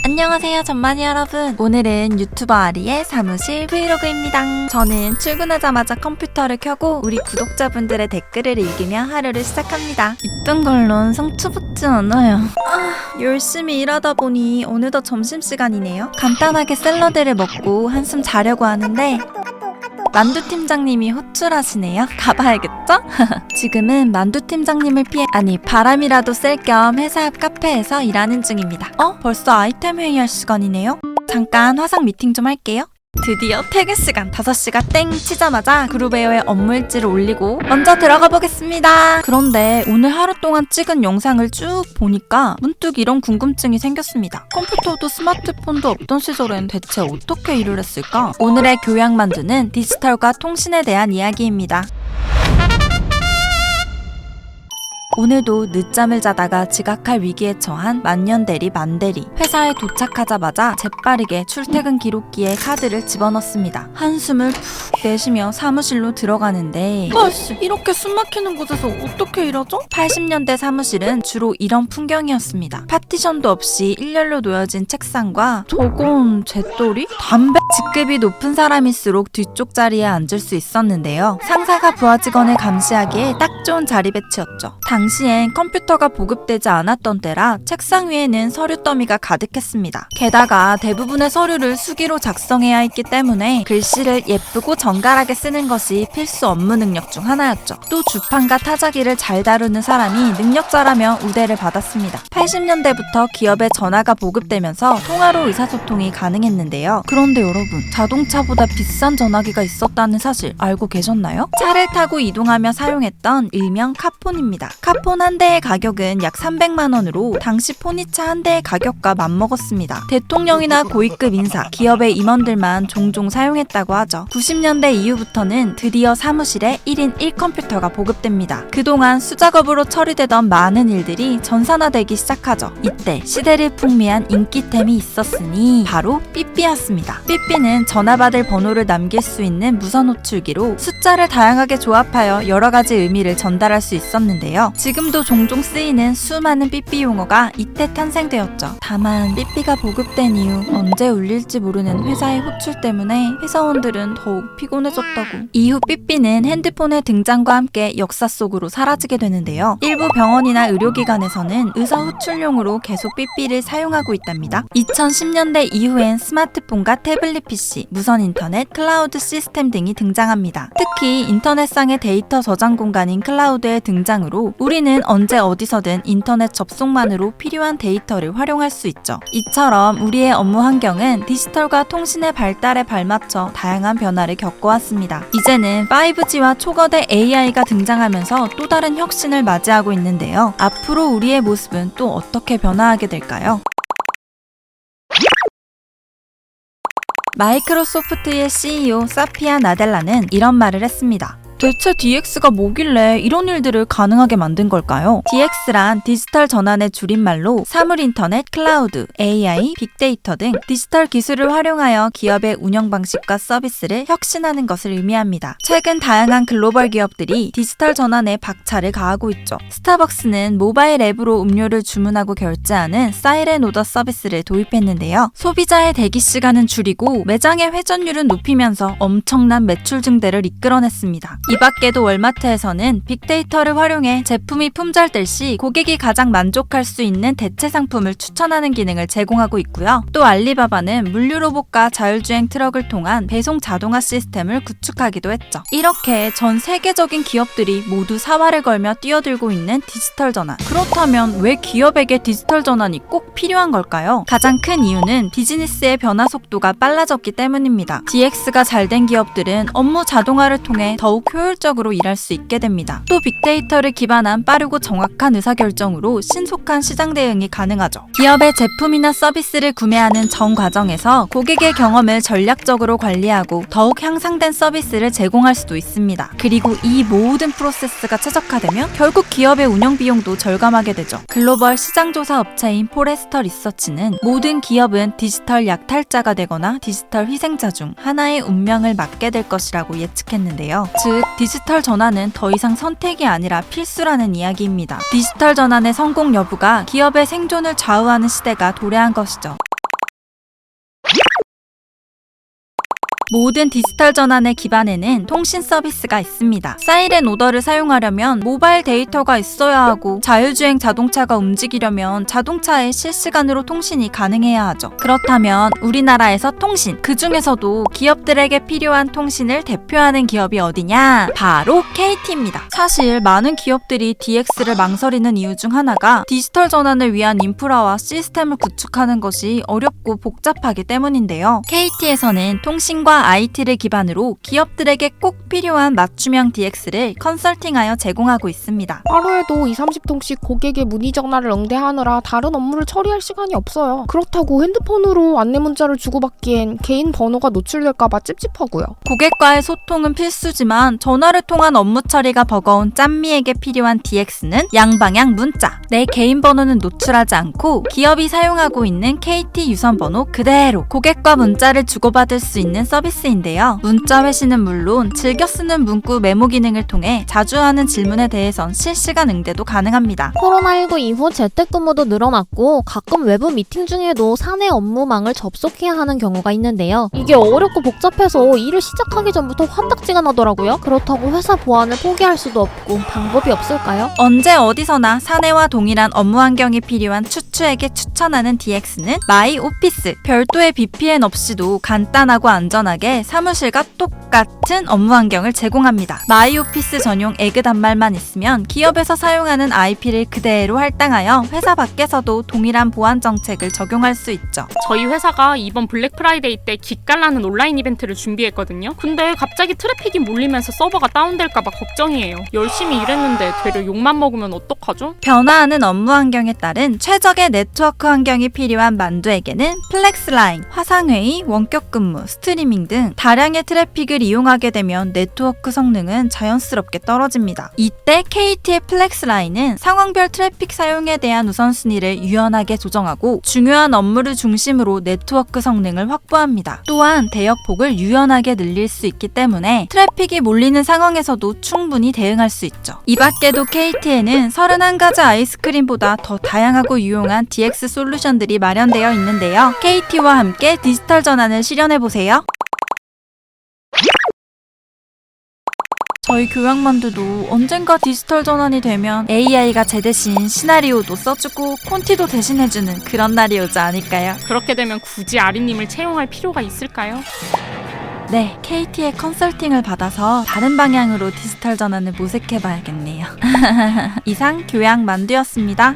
안녕하세요 전마니 여러분. 오늘은 유튜버 아리의 사무실 브이로그입니다. 저는 출근하자마자 컴퓨터를 켜고 우리 구독자분들의 댓글을 읽으며 하루를 시작합니다. 있던 걸론 성투붙지 않아요. 열심히 일하다 보니 어느덧 점심시간이네요. 간단하게 샐러드를 먹고 한숨 자려고 하는데 만두 팀장님이 호출하시네요. 가봐야겠죠? 지금은 만두 팀장님을 바람이라도 쐴 겸 회사 앞 카페에서 일하는 중입니다. 벌써 아이템 회의할 시간이네요. 잠깐 화상 미팅 좀 할게요. 드디어 퇴근 시간. 5시가 땡 치자마자 그룹웨어에 업무 일지를 올리고 먼저 들어가 보겠습니다. 그런데 오늘 하루 동안 찍은 영상을 쭉 보니까 문득 이런 궁금증이 생겼습니다. 컴퓨터도 스마트폰도 없던 시절엔 대체 어떻게 일을 했을까? 오늘의 교양만두는 디지털과 통신에 대한 이야기입니다. 오늘도 늦잠을 자다가 지각할 위기에 처한 만년대리 만대리. 회사에 도착하자마자 재빠르게 출퇴근 기록기에 카드를 집어넣습니다. 한숨을 푹 내쉬며 사무실로 들어가는데 이렇게 숨 막히는 곳에서 어떻게 일하죠? 80년대 사무실은 주로 이런 풍경이었습니다. 파티션도 없이 일렬로 놓여진 책상과 저건 잿돌이? 담배? 직급이 높은 사람일수록 뒤쪽 자리에 앉을 수 있었는데요. 상사가 부하 직원을 감시하기에 딱 좋은 자리 배치였죠. 당시엔 컴퓨터가 보급되지 않았던 때라 책상 위에는 서류 더미가 가득했습니다. 게다가 대부분의 서류를 수기로 작성해야 했기 때문에 글씨를 예쁘고 정갈하게 쓰는 것이 필수 업무 능력 중 하나였죠. 또 주판과 타자기를 잘 다루는 사람이 능력자라며 우대를 받았습니다. 80년대부터 기업에 전화가 보급되면서 통화로 의사소통이 가능했는데요. 그런데 여러분, 자동차보다 비싼 전화기가 있었다는 사실 알고 계셨나요? 차를 타고 이동하며 사용했던 일명 카폰입니다. 카폰 한 대의 가격은 약 300만 원으로 당시 포니차 한 대의 가격과 맞먹었습니다. 대통령이나 고위급 인사, 기업의 임원들만 종종 사용했다고 하죠. 90년대 이후부터는 드디어 사무실에 1인 1컴퓨터가 보급됩니다. 그동안 수작업으로 처리되던 많은 일들이 전산화되기 시작하죠. 이때 시대를 풍미한 인기템이 있었으니 바로 삐삐였습니다. 삐삐는 전화 받을 번호를 남길 수 있는 무선 호출기로 숫자를 다양하게 조합하여 여러 가지 의미를 전달할 수 있었는데요. 지금도 종종 쓰이는 수많은 삐삐 용어가 이때 탄생되었죠. 다만 삐삐가 보급된 이후 언제 울릴지 모르는 회사의 호출 때문에 회사원들은 더욱 피곤해졌다고. 이후 삐삐는 핸드폰의 등장과 함께 역사 속으로 사라지게 되는데요. 일부 병원이나 의료기관에서는 의사 호출용으로 계속 삐삐를 사용하고 있답니다. 2010년대 이후엔 스마트폰과 태블릿 PC, 무선 인터넷, 클라우드 시스템 등이 등장합니다. 특히 인터넷상의 데이터 저장 공간인 클라우드의 등장으로 우리는 언제 어디서든 인터넷 접속만으로 필요한 데이터를 활용할 수 있죠. 이처럼 우리의 업무 환경은 디지털과 통신의 발달에 발맞춰 다양한 변화를 겪어왔습니다. 이제는 5G와 초거대 AI가 등장하면서 또 다른 혁신을 맞이하고 있는데요. 앞으로 우리의 모습은 또 어떻게 변화하게 될까요? 마이크로소프트의 CEO 사피아 나델라는 이런 말을 했습니다. 대체 DX가 뭐길래 이런 일들을 가능하게 만든 걸까요? DX란 디지털 전환의 줄임말로 사물인터넷, 클라우드, AI, 빅데이터 등 디지털 기술을 활용하여 기업의 운영 방식과 서비스를 혁신하는 것을 의미합니다. 최근 다양한 글로벌 기업들이 디지털 전환에 박차를 가하고 있죠. 스타벅스는 모바일 앱으로 음료를 주문하고 결제하는 사이렌 오더 서비스를 도입했는데요. 소비자의 대기 시간은 줄이고 매장의 회전율은 높이면서 엄청난 매출 증대를 이끌어냈습니다. 이 밖에도 월마트에서는 빅데이터를 활용해 제품이 품절될 시 고객이 가장 만족할 수 있는 대체 상품을 추천하는 기능을 제공하고 있고요. 또 알리바바는 물류 로봇과 자율주행 트럭을 통한 배송 자동화 시스템을 구축하기도 했죠. 이렇게 전 세계적인 기업들이 모두 사활을 걸며 뛰어들고 있는 디지털 전환. 그렇다면 왜 기업에게 디지털 전환이 꼭 필요한 걸까요? 가장 큰 이유는 비즈니스의 변화 속도가 빨라졌기 때문입니다. DX가 잘 된 기업들은 업무 자동화를 통해 더욱 효율적으로 일할 수 있게 됩니다. 또 빅데이터를 기반한 빠르고 정확한 의사결정으로 신속한 시장 대응이 가능하죠. 기업의 제품이나 서비스를 구매하는 전 과정에서 고객의 경험을 전략적으로 관리하고 더욱 향상된 서비스를 제공할 수도 있습니다. 그리고 이 모든 프로세스가 최적화되면 결국 기업의 운영 비용도 절감하게 되죠. 글로벌 시장조사 업체인 포레스터 리서치는 모든 기업은 디지털 약탈자가 되거나 디지털 희생자 중 하나의 운명을 맞게 될 것이라고 예측했는데요. 즉, 디지털 전환은 더 이상 선택이 아니라 필수라는 이야기입니다. 디지털 전환의 성공 여부가 기업의 생존을 좌우하는 시대가 도래한 것이죠. 모든 디지털 전환의 기반에는 통신 서비스가 있습니다. 사이렌 오더를 사용하려면 모바일 데이터가 있어야 하고 자율주행 자동차가 움직이려면 자동차에 실시간으로 통신이 가능해야 하죠. 그렇다면 우리나라에서 통신, 그 중에서도 기업들에게 필요한 통신을 대표하는 기업이 어디냐? 바로 KT입니다. 사실 많은 기업들이 DX를 망설이는 이유 중 하나가 디지털 전환을 위한 인프라와 시스템을 구축하는 것이 어렵고 복잡하기 때문인데요. KT에서는 통신과 IT를 기반으로 기업들에게 꼭 필요한 맞춤형 DX를 컨설팅하여 제공하고 있습니다. 하루에도 20-30통씩 고객의 문의 전화를 응대하느라 다른 업무를 처리할 시간이 없어요. 그렇다고 핸드폰으로 안내 문자를 주고받기엔 개인 번호가 노출될까봐 찝찝하고요. 고객과의 소통은 필수지만 전화를 통한 업무 처리가 버거운 짠미에게 필요한 DX는 양방향 문자. 내 개인 번호는 노출하지 않고 기업이 사용하고 있는 KT 유선 번호 그대로 고객과 문자를 주고받을 수 있는 서비스인데요. 문자 회신은 물론 즐겨 쓰는 문구 메모 기능을 통해 자주 하는 질문에 대해선 실시간 응대도 가능합니다. 코로나19 이후 재택근무도 늘어났고 가끔 외부 미팅 중에도 사내 업무망을 접속해야 하는 경우가 있는데요. 이게 어렵고 복잡해서 일을 시작하기 전부터 화딱지가 나더라고요. 그렇다고 회사 보안을 포기할 수도 없고 방법이 없을까요? 언제 어디서나 사내와 동일한 업무 환경이 필요한 추추에게 추천하는 DX는 마이 오피스. 별도의 VPN 없이도 간단하고 안전하게 사무실과 똑같은 업무 환경을 제공합니다. 마이 오피스 전용 에그 단말만 있으면 기업에서 사용하는 IP를 그대로 할당하여 회사 밖에서도 동일한 보안 정책을 적용할 수 있죠. 저희 회사가 이번 블랙 프라이데이 때 기깔나는 온라인 이벤트를 준비했거든요. 근데 갑자기 트래픽이 몰리면서 서버가 다운될까봐 걱정이에요. 열심히 일했는데 되려 욕만 먹으면 어떡하죠? 변화하는 업무 환경에 따른 최적의 네트워크 환경이 필요한 만두에게는 플렉스라인, 화상회의, 원격 근무, 스트리밍 등 다량의 트래픽을 이용하게 되면 네트워크 성능은 자연스럽게 떨어집니다. 이때 KT의 플렉스라인은 상황별 트래픽 사용에 대한 우선순위를 유연하게 조정하고 중요한 업무를 중심으로 네트워크 성능을 확보합니다. 또한 대역폭을 유연하게 늘릴 수 있기 때문에 트래픽이 몰리는 상황에서도 충분히 대응할 수 있죠. 이 밖에도 KT에는 31가지 아이스크림보다 더 다양하고 유용한 DX 솔루션들이 마련되어 있는데요. KT와 함께 디지털 전환을 실현해보세요. 저희 교양만두도 언젠가 디지털 전환이 되면 AI가 제 대신 시나리오도 써주고 콘티도 대신해주는 그런 날이 오지 않을까요? 그렇게 되면 굳이 아리님을 채용할 필요가 있을까요? 네, KT의 컨설팅을 받아서 다른 방향으로 디지털 전환을 모색해봐야겠네요. 이상 교양만두였습니다.